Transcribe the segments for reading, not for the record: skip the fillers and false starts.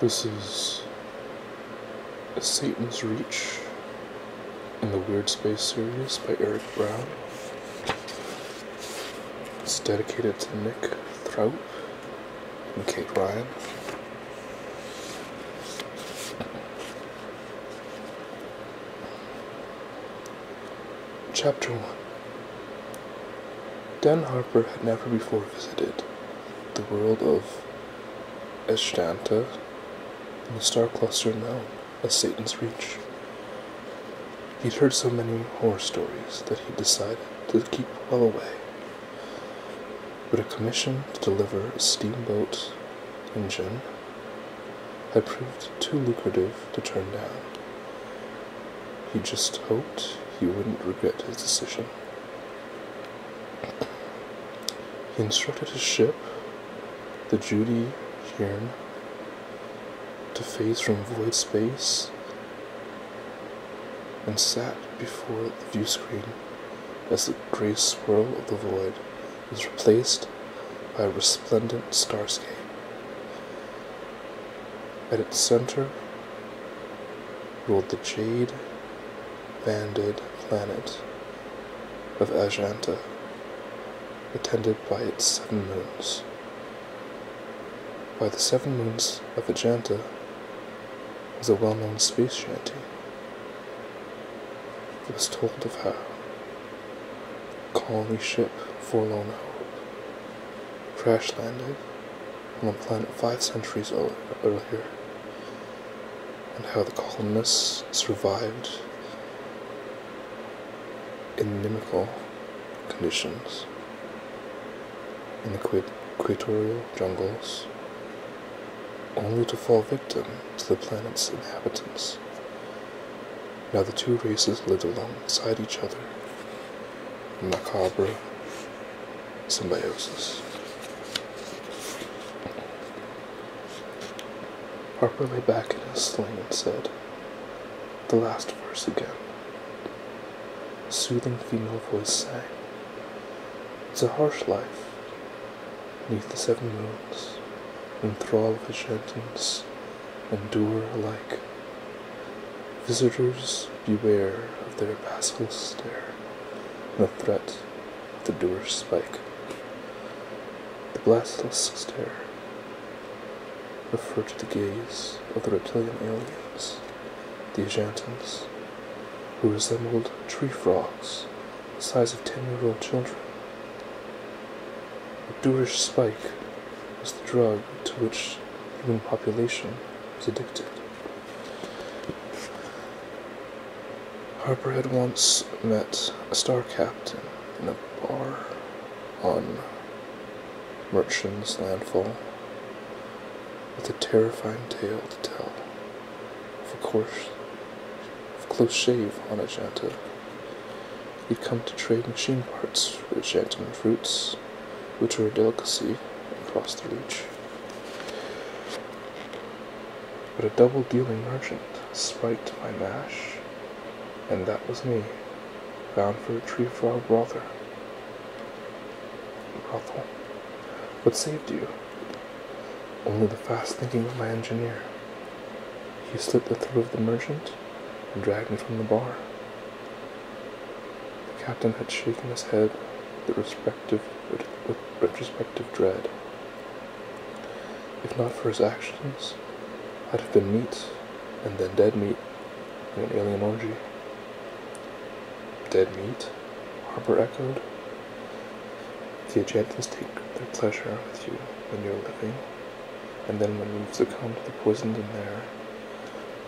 This is Satan's Reach in the Weird Space series by Eric Brown. It's dedicated to Nick Throut and Kate Ryan. Chapter 1. Dan Harper had never before visited the world of Statan in the star cluster known as Satan's Reach. He'd heard so many horror stories that he decided to keep well away. But a commission to deliver a steamboat engine had proved too lucrative to turn down. He just hoped he wouldn't regret his decision. He instructed his ship, the Judy Hearn, to phase from void space and sat before the view screen as the gray swirl of the void was replaced by a resplendent starscape. At its center rolled the jade-banded planet of Ajanta, attended by its 7 moons. By the 7 moons of Ajanta was a well-known space shanty. It was told of how colony ship Forlorn Hope crash-landed on a planet 5 centuries earlier, and how the colonists survived in inimical conditions in the equatorial jungles, only to fall victim to the planet's inhabitants. Now the two races lived alongside each other in macabre symbiosis. Harper lay back in his sling and said, "The last verse again." A soothing female voice sang. "It's a harsh life, beneath the 7 moons, when thrall of enchantments endure alike. Visitors beware of their basilisk stare, and the threat of the doer's spike. The basilisk stare refer to the gaze of the reptilian aliens, the Ajantans, who resembled tree frogs the size of 10-year-old children. The doerish spike was the drug to which the human population was addicted." Harper had once met a star captain in a bar on Merchant's landfall, with a terrifying tale to tell of a close shave on Ajanta. He'd come to trade machine parts for Ajantan fruits, which were a delicacy across the reach. But a double-dealing merchant spiked my mash, and that was me, bound for a tree frog brothel. What saved you? Only the fast thinking of my engineer. He slit the throat of the merchant and dragged me from the bar. The captain had shaken his head with retrospective dread. If not for his actions, I'd have been meat, and then dead meat, in an alien orgy. "Dead meat?" Harper echoed. "The Ajantans take their pleasure with you when you're living, and then when you've succumbed to the poison in their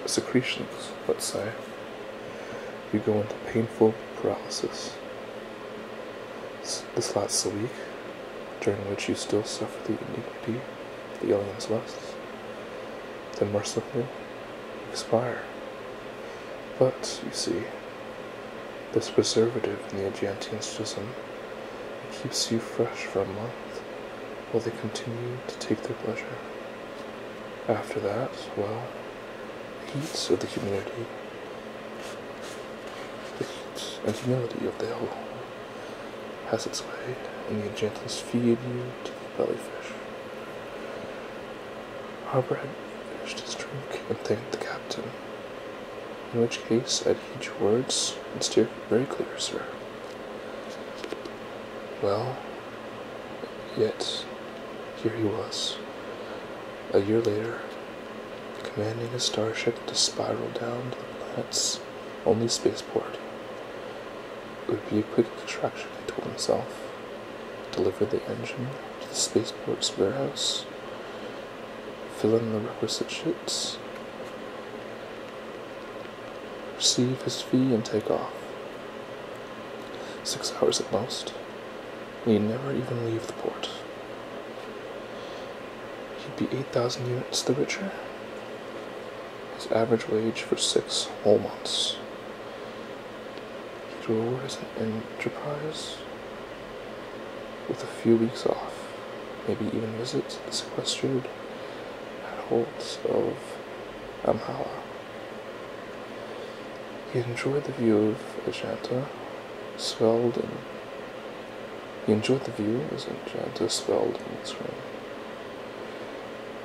secretions, let's say, you go into painful paralysis. This lasts a week, during which you still suffer the indignity of the alien's lusts. Then mercifully, you expire. But, you see, this preservative in the Ajantian system keeps you fresh for a month, while they continue to take their pleasure. After that, well, the heat and humility of the whole has its way, and the Ajantans feed you to the bellyfish." Harper had finished his drink and thanked the captain. In which case, I'd heed your words and steer very clear, sir. Well, yet, here he was, a year later, commanding his starship to spiral down to the planet's only spaceport. It would be a quick extraction, he told himself. Deliver the engine to the spaceport's warehouse, fill in the requisite shits, receive his fee, and take off. 6 hours at most, and he'd never even leave the port. He'd be 8,000 units the richer. His average wage for 6 whole months. He'd reward his enterprise with a few weeks off, maybe even visit the sequestered holds of Amhala. He enjoyed the view of Ajanta swelled in its ring.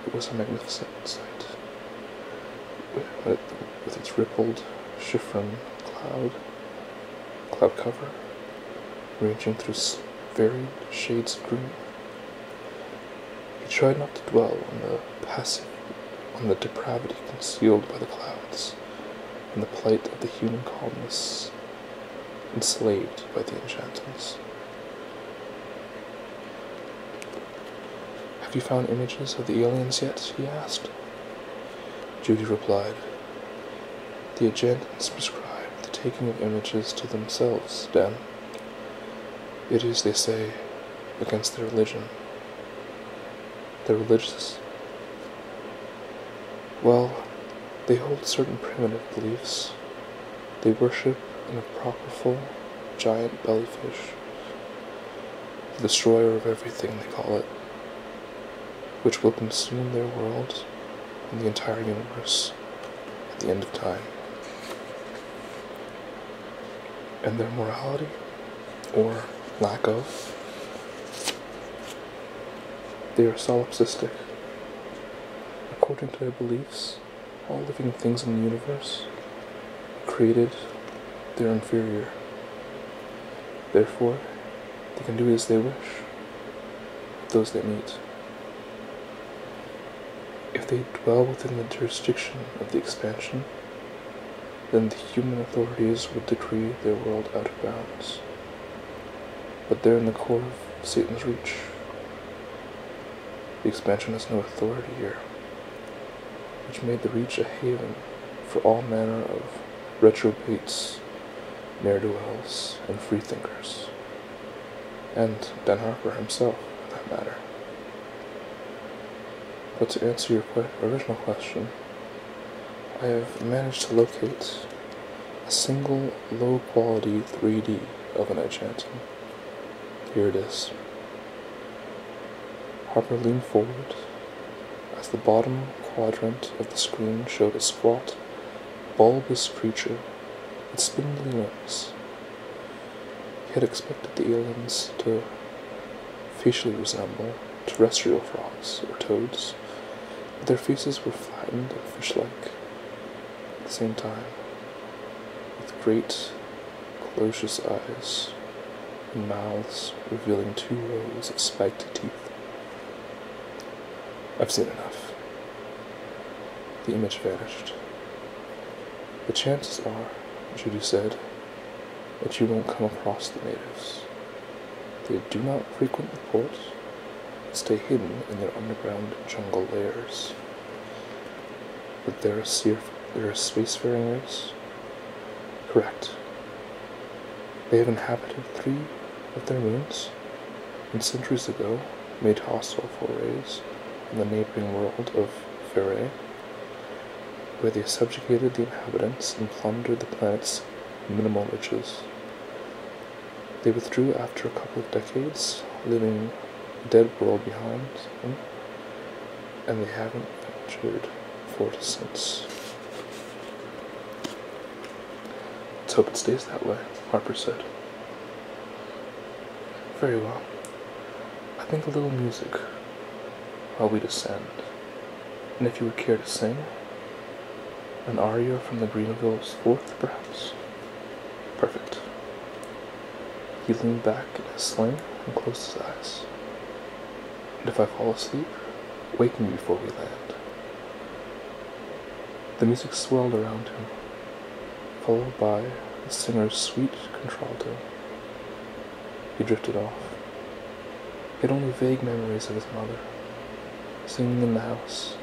It was a magnificent sight, with its rippled chiffon cloud cover, ranging through varied shades of green. He tried not to dwell on the depravity concealed by the clouds, and the plight of the human colonists enslaved by the enchantments. Have you found images of the aliens yet? He asked. Judy replied, The enchantments prescribe the taking of images to themselves, Dan. It is, they say, against their religion. They're religious? Well, they hold certain primitive beliefs. They worship an apocryphal giant bellyfish, the destroyer of everything, they call it, which will consume their world and the entire universe at the end of time. And their morality, or lack of, they are solipsistic. According to their beliefs, all living things in the universe are created, they're inferior. Therefore, they can do as they wish with those they meet. If they dwell within the jurisdiction of the expansion, then the human authorities would decree their world out of bounds. But they're in the core of Satan's reach. The expansion has no authority here, which made the Reach a haven for all manner of retrobates, ne'er-do-wells, and freethinkers, and Ben Harper himself, for that matter. But to answer your original question, I have managed to locate a single low-quality 3D of an enchanting. Here it is. Harper leaned forward as the bottom quadrant of the screen showed a squat, bulbous creature with spindly limbs. He had expected the aliens to facially resemble terrestrial frogs or toads, but their faces were flattened and fish-like at the same time, with great, callous eyes and mouths revealing 2 rows of spiked teeth. I've seen enough. The image vanished. The chances are, Judy said, that you won't come across the natives. They do not frequent the port, and stay hidden in their underground jungle lairs. But they're a spacefaring race? Correct. They have inhabited 3 of their moons, and centuries ago made hostile forays in the neighboring world of Feray, where they subjugated the inhabitants and plundered the planet's minimal riches. They withdrew after a couple of decades, leaving a dead world behind them, and they haven't ventured forth since. Let's hope it stays that way, Harper said. Very well. I think a little music while we descend And if you would care to sing, an aria from the Greenville's Fourth, perhaps? Perfect. He leaned back in his sling and closed his eyes. And if I fall asleep, wake me before we land. The music swelled around him, followed by the singer's sweet contralto. He drifted off. He had only vague memories of his mother, singing in the house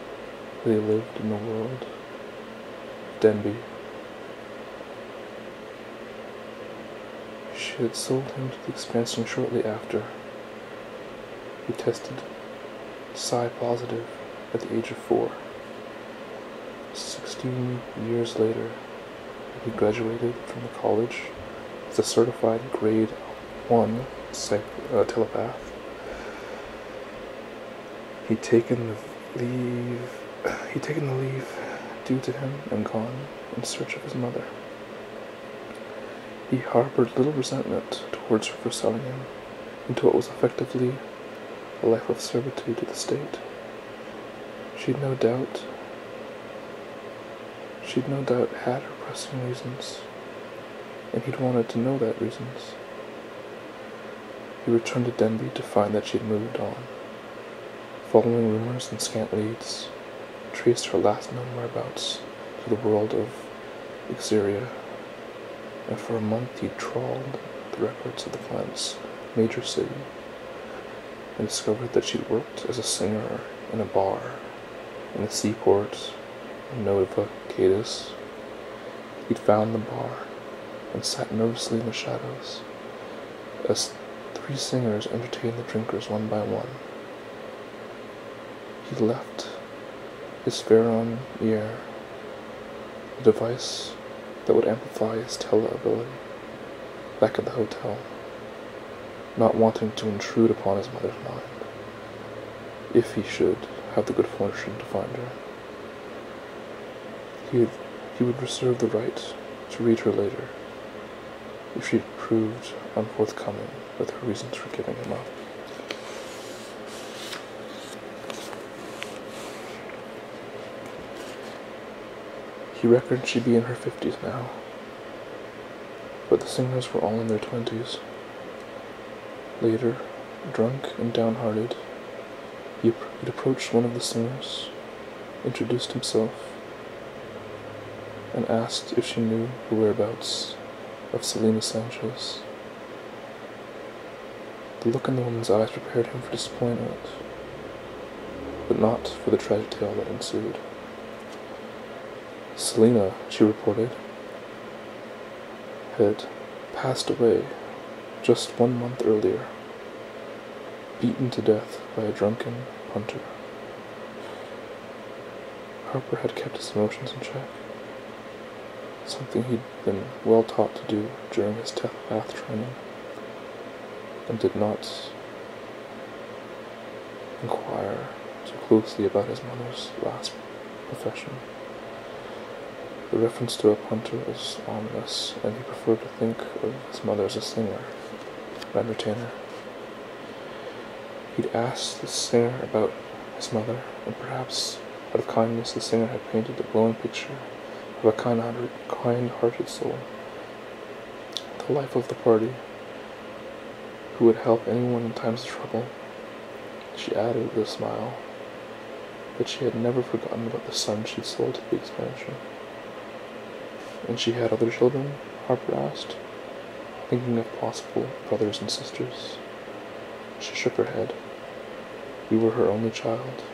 where they lived in the world of Denby. She had sold him to the expansion shortly after. He tested psi positive at the age of 4. 16 years later, he graduated from the college as a certified grade 1 telepath. He'd taken the leave due to him and gone in search of his mother. He harbored little resentment towards her for selling him into what was effectively a life of servitude to the state. She'd no doubt had her pressing reasons, and he'd wanted to know that reasons. He returned to Denby to find that she'd moved on. Following rumors and scant leads, traced her last known whereabouts to the world of Ixeria, and for a month he trawled the records of the planet's major city, and discovered that she'd worked as a singer in a bar in the seaport of Nova Cadis. He'd found the bar and sat nervously in the shadows as 3 singers entertained the drinkers one by one. He left his Pharaon ear, a device that would amplify his tele-ability, back at the hotel, not wanting to intrude upon his mother's mind, if he should have the good fortune to find her. He would reserve the right to read her later, if she proved unforthcoming with her reasons for giving him up. He reckoned she'd be in her 50s now, but the singers were all in their 20s. Later, drunk and downhearted, he'd approached one of the singers, introduced himself, and asked if she knew the whereabouts of Selena Sanchez. The look in the woman's eyes prepared him for disappointment, but not for the tragic tale that ensued. Selena, she reported, had passed away just 1 month earlier, beaten to death by a drunken punter. Harper had kept his emotions in check, something he'd been well taught to do during his telepath training, and did not inquire too closely about his mother's last profession. The reference to a punter was ominous, and he preferred to think of his mother as a singer, an entertainer. He'd asked the singer about his mother, and perhaps out of kindness the singer had painted a glowing picture of a kind-hearted soul, the life of the party, who would help anyone in times of trouble. She added with a smile that she had never forgotten about the son she'd sold to the expansion. And she had other children? Harper asked, thinking of possible brothers and sisters. She shook her head. We were her only child,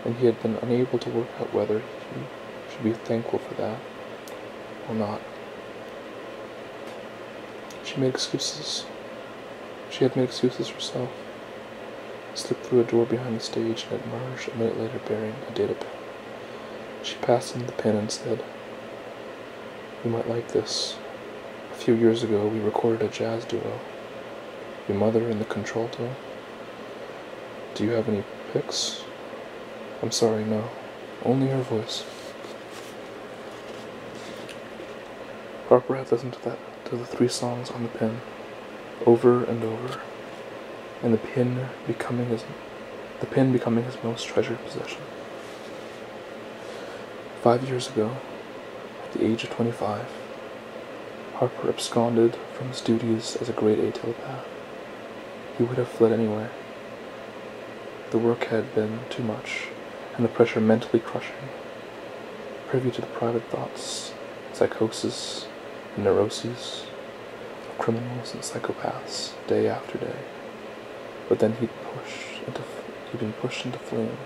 and he had been unable to work out whether he should be thankful for that or not. She made excuses. She had made excuses herself, slipped through a door behind the stage, and emerged a minute later bearing a data pin. She passed him the pin and said, "You might like this. A few years ago we recorded a jazz duo. Your mother and the contralto. Do you have any pics?" "I'm sorry, no. Only her voice." Harper had listened to the 3 songs on the pin, over and over, and the pin becoming his most treasured possession. 5 years ago, at the age of 25, Harper absconded from his duties as a grade A telepath. He would have fled anywhere. The work had been too much, and the pressure mentally crushing. Privy to the private thoughts, psychosis, and neuroses of criminals and psychopaths day after day. But then he'd been pushed into flame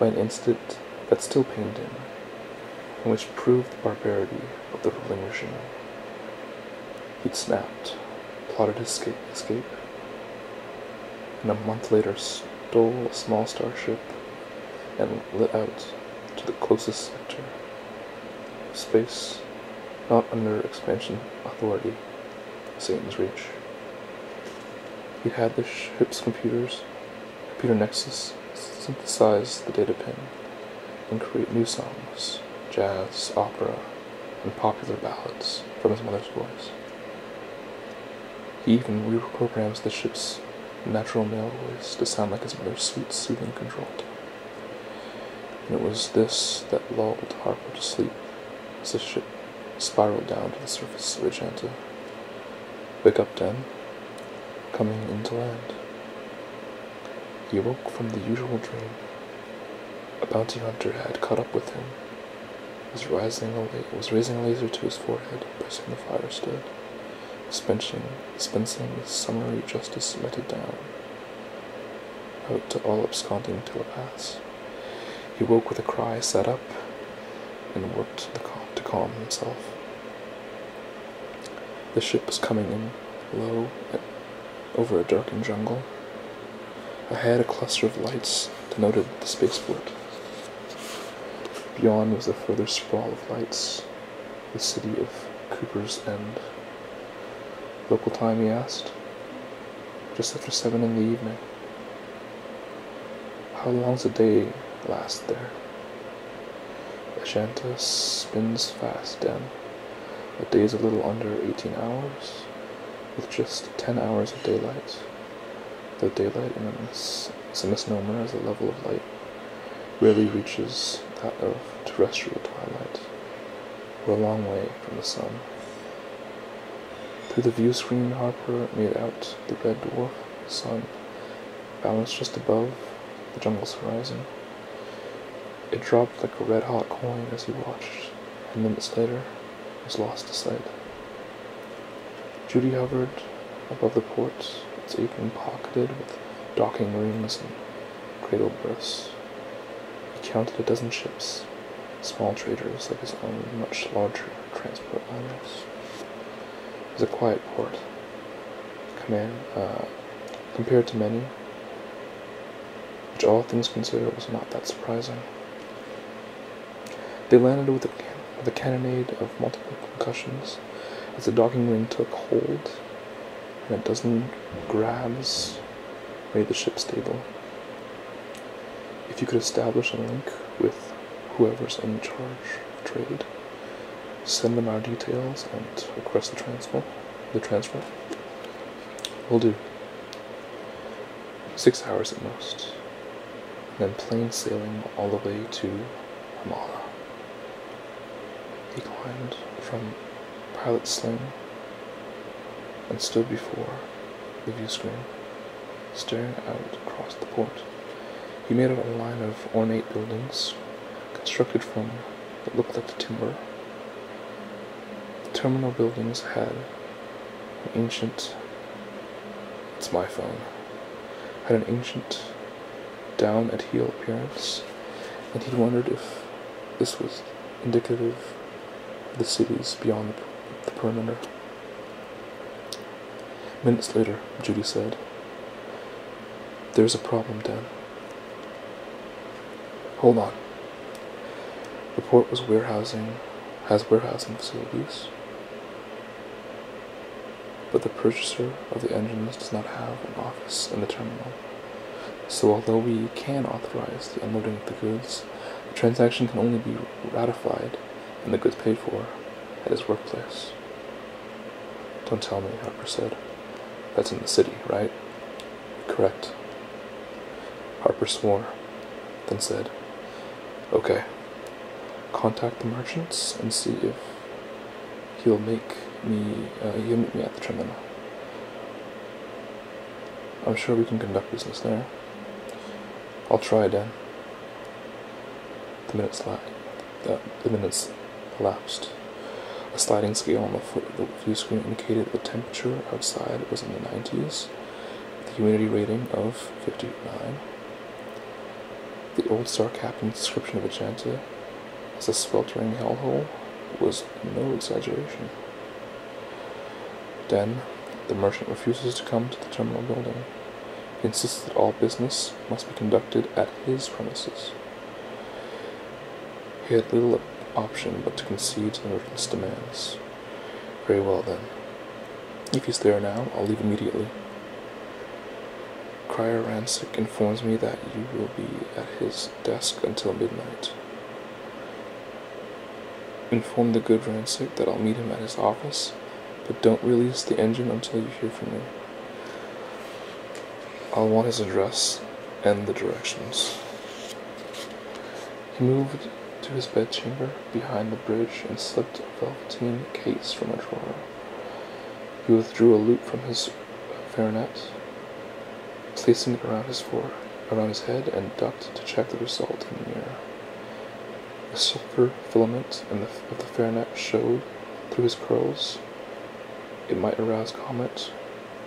by an incident that still pained him, and which proved the barbarity of the ruling regime. He'd snapped, plotted his escape, and a month later stole a small starship and lit out to the closest sector of space, not under expansion authority, Satan's reach. He'd had the ship's computer nexus, synthesize the data pin, and create new songs, jazz, opera, and popular ballads from his mother's voice. He even reprograms the ship's natural male voice to sound like his mother's sweet, soothing control tone. And it was this that lulled Harper to sleep as the ship spiraled down to the surface of Agenta. Wake up, Den. Coming into land. He awoke from the usual dream. A bounty hunter had caught up with him. Was raising a laser to his forehead, pressing the fire stud, dispensing the summary justice meted down out to all absconding telepaths. He woke with a cry, sat up, and worked to calm himself. The ship was coming in low over a darkened jungle. Ahead, a cluster of lights denoted the spaceport. Beyond was a further sprawl of lights, the city of Cooper's End. Local time, he asked. Just after 7 in the evening. How long's a day last there? Agenta spins fast, Den. A day's a little under 18 hours, with just 10 hours of daylight. Though daylight is a misnomer, as the level of light rarely reaches that of terrestrial twilight. We're a long way from the sun. Through the view screen, Harper made out the red dwarf sun, balanced just above the jungle's horizon. It dropped like a red-hot coin as he watched, and minutes later was lost to sight. Judy hovered above the port, its apron pocketed with docking rings and cradle berths. He counted a dozen ships, small traders like his own, much larger transport liners. It was a quiet port, compared to many, which all things considered was not that surprising. They landed with a cannonade of multiple concussions as the docking ring took hold, and a dozen grabs made the ship stable. If you could establish a link with whoever's in charge of trade, send them our details and request the transfer. Will do. 6 hours at most, and then plain sailing all the way to Hamala. He climbed from pilot's sling and stood before the view screen, staring out across the port. He made out a line of ornate buildings, constructed from what looked like timber. The terminal buildings had an ancient down-at-heel appearance, and he'd wondered if this was indicative of the cities beyond the perimeter. Minutes later, Judy said, "There's a problem, Dan." Hold on. The port has warehousing facilities, but the purchaser of the engines does not have an office in the terminal. So although we can authorize the unloading of the goods, the transaction can only be ratified and the goods paid for at his workplace. Don't tell me, Harper said. That's in the city, right? Correct. Harper swore, then said, "Okay, contact the merchants and see if he'll meet me at the terminal. I'm sure we can conduct business there. I'll try, Dan. The minutes elapsed. A sliding scale on the view screen indicated the temperature outside was in the 90s, with the humidity rating of 59. The old star captain's description of Ajanta as a sweltering hellhole was no exaggeration. Then, the merchant refuses to come to the terminal building. He insists that all business must be conducted at his premises. He had little option but to concede to the merchant's demands. Very well, then. If he's there now, I'll leave immediately. Crier Rancic informs me that you will be at his desk until midnight. Inform the good Rancic that I'll meet him at his office, but don't release the engine until you hear from me. I'll want his address and the directions. He moved to his bedchamber behind the bridge and slipped a velveteen case from a drawer. He withdrew a loop from his faronet, placing it around his head, and ducked to check the result in the mirror. The silver filament of the faronet showed through his curls. It might arouse comment,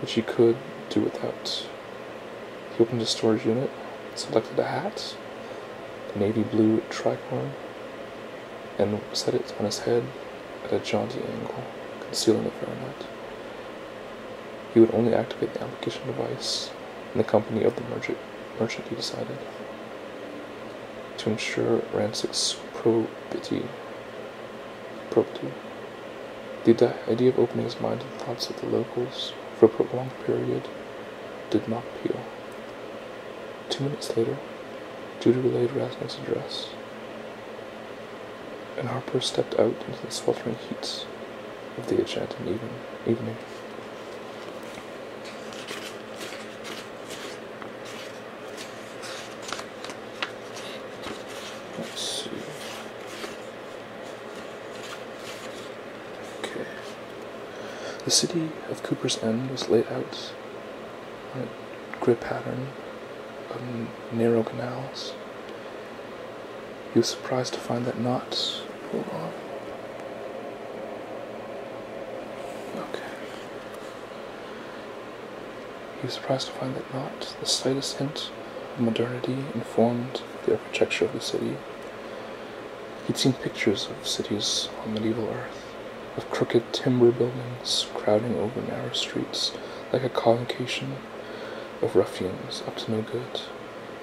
which he could do without. He opened his storage unit, selected a hat, a navy blue tricorn, and set it on his head at a jaunty angle, concealing the faronet. He would only activate the application device in the company of the merchant, he decided, to ensure Rancic's probity. The idea of opening his mind to the thoughts of the locals for a prolonged period did not appeal. 2 minutes later, Judy relayed Rasnick's address, and Harper stepped out into the sweltering heat of the enchanting evening. Let's see. Okay. The city of Cooper's End was laid out on a grid pattern of narrow canals. He was surprised to find that not. Hold on. Okay. He was surprised to find that not the slightest hint of modernity informed the architecture of the city. He'd seen pictures of cities on medieval Earth, of crooked timber buildings crowding over narrow streets like a convocation of ruffians up to no good,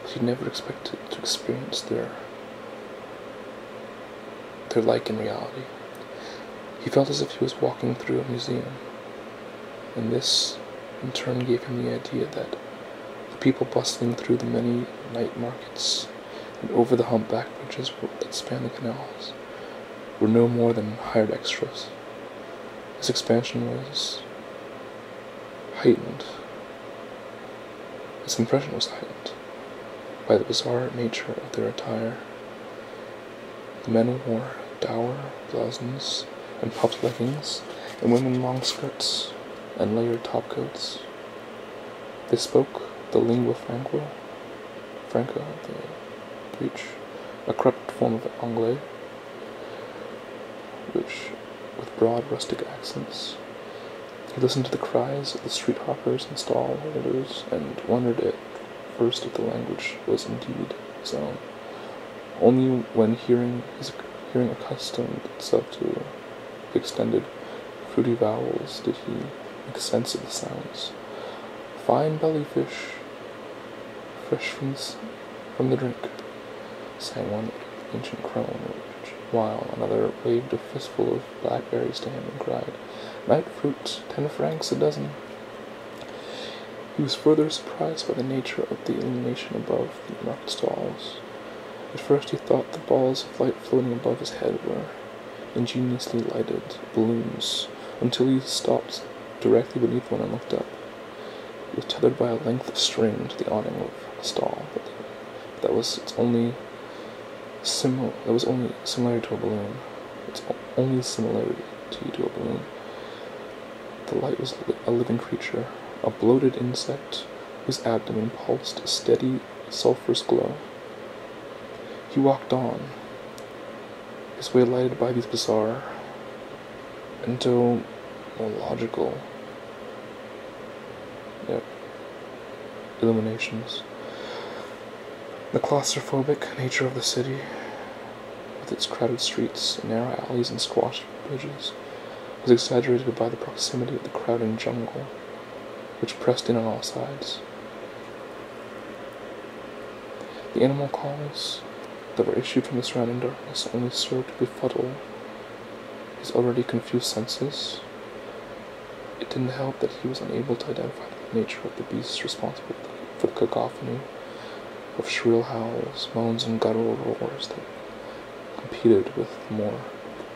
but he'd never expected to experience their like in reality. He felt as if he was walking through a museum, and this in turn gave him the idea that the people bustling through the many night markets and over the humpback bridges that span the canals were no more than hired extras. His expansion was heightened. His impression was heightened by the bizarre nature of their attire. The men wore dour blouses and puffed leggings, and women long skirts and layered topcoats. They spoke the lingua franca of the breach, a corrupt form of Anglais, which, with broad rustic accents, he listened to the cries of the street hawkers and stall holders, and wondered at first if the language was indeed his own. Only when hearing accustomed itself to the extended, fruity vowels did he make sense of the sounds. Fine belly fish, fresh from the drink, sang one ancient crone, while another waved a fistful of blackberries to him and cried, "Night fruit, 10 francs a dozen." He was further surprised by the nature of the illumination above the market stalls. At first he thought the balls of light floating above his head were ingeniously lighted balloons, until he stopped directly beneath one and looked up. It was tethered by a length of string to the awning of a stall, but that was its only That was only similar to a balloon. It's only similarity to a balloon. The light was a living creature, a bloated insect whose abdomen pulsed a steady, sulphurous glow. He walked on, his way lighted by these bizarre, entomological illuminations. The claustrophobic nature of the city, with its crowded streets, narrow alleys, and squashed bridges, was exaggerated by the proximity of the crowding jungle, which pressed in on all sides. The animal calls that were issued from the surrounding darkness only served to befuddle his already confused senses. It didn't help that he was unable to identify the nature of the beasts responsible for the cacophony of shrill howls, moans, and guttural roars that competed with the more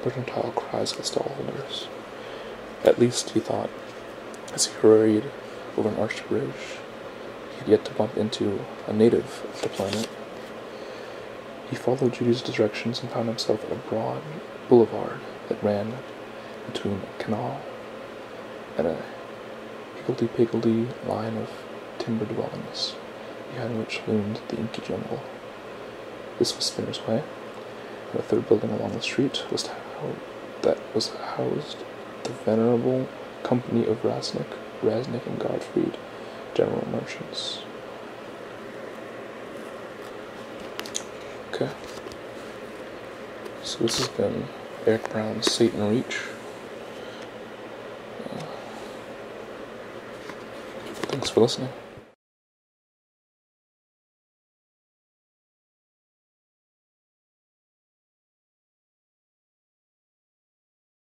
mercantile cries of the stallholders. At least, he thought, as he hurried over an arched bridge, he had yet to bump into a native of the planet. He followed Judy's directions and found himself at a broad boulevard that ran between a canal and a higgledy-piggledy line of timber dwellings, behind which loomed the inky jungle. This was Spinner's Way, and a third building along the street was housed the venerable company of Rasnick and Gottfried, general merchants. Okay. So this has been Eric Brown's Satan Reach. Thanks for listening.